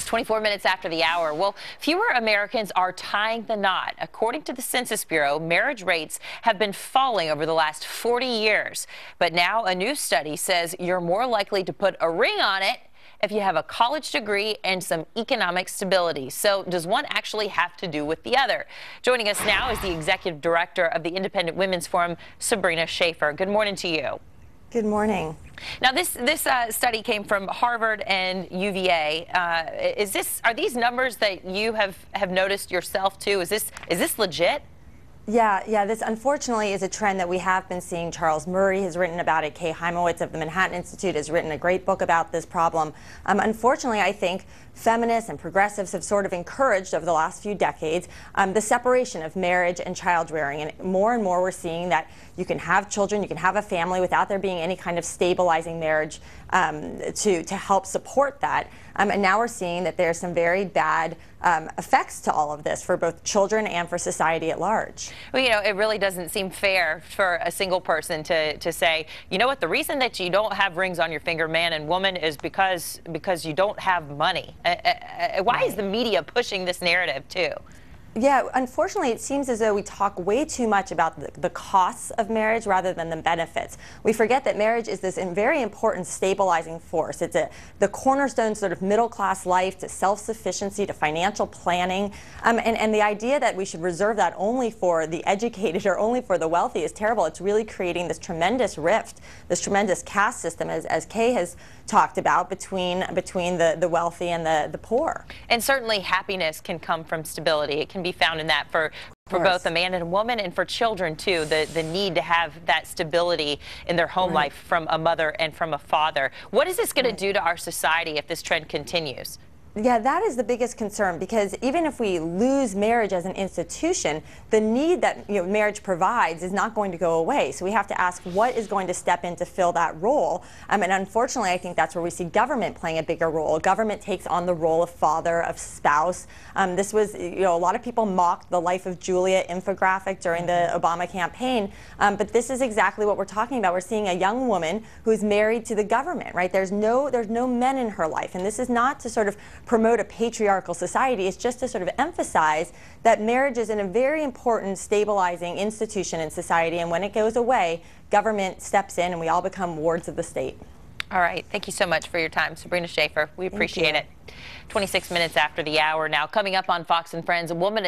24 minutes after the hour. Well, fewer Americans are tying the knot. According to the Census Bureau, marriage rates have been falling over the last 40 years. But now a new study says you're more likely to put a ring on it if you have a college degree and some economic stability. So does one actually have to do with the other? Joining us now is the executive director of the Independent Women's Forum, Sabrina Schaeffer. Good morning to you. Good morning. Now, this study came from Harvard and UVA. Are these numbers that you have noticed yourself too? Is this legit? Yeah, this unfortunately is a trend that we have been seeing. Charles Murray has written about it. Kay Heimowitz of the Manhattan Institute has written a great book about this problem. Unfortunately, I think feminists and progressives have sort of encouraged over the last few decades the separation of marriage and child rearing. And more we're seeing that you can have children, you can have a family without there being any kind of stabilizing marriage to help support that. And now we're seeing that there's some very bad effects to all of this for both children and for society at large. Well, you know, it really doesn't seem fair for a single person to say, you know what, the reason that you don't have rings on your finger, man and woman, is because you don't have money. Why is the media pushing this narrative too? Yeah, unfortunately, it seems as though we talk way too much about the costs of marriage rather than the benefits. We forget that marriage is this very important stabilizing force. It's the cornerstone sort of middle-class life, to self-sufficiency, to financial planning. And the idea that we should reserve that only for the educated or only for the wealthy is terrible. It's really creating this tremendous rift, this tremendous caste system, as Kay has talked about, between the wealthy and the poor. And certainly happiness can come from stability. It can be found in that for both a man and a woman, and for children too, the need to have that stability in their home life from a mother and from a father. What is this going to do to our society if this trend continues? Yeah, that is the biggest concern, because even if we lose marriage as an institution, the need that marriage provides is not going to go away. So we have to ask, what is going to step in to fill that role? And unfortunately, I think that's where we see government playing a bigger role. Government takes on the role of father, of spouse. This was, a lot of people mocked the Life of Julia infographic during the Obama campaign, but this is exactly what we're talking about. We're seeing a young woman who's married to the government, right? There's no men in her life, and this is not to sort of promote a patriarchal society. It's just to sort of emphasize that marriage is a very important stabilizing institution in society, and when it goes away, government steps in and we all become wards of the state. All right. Thank you so much for your time, Sabrina Schaeffer. We appreciate it. 26 minutes after the hour now. Coming up on Fox and Friends, a woman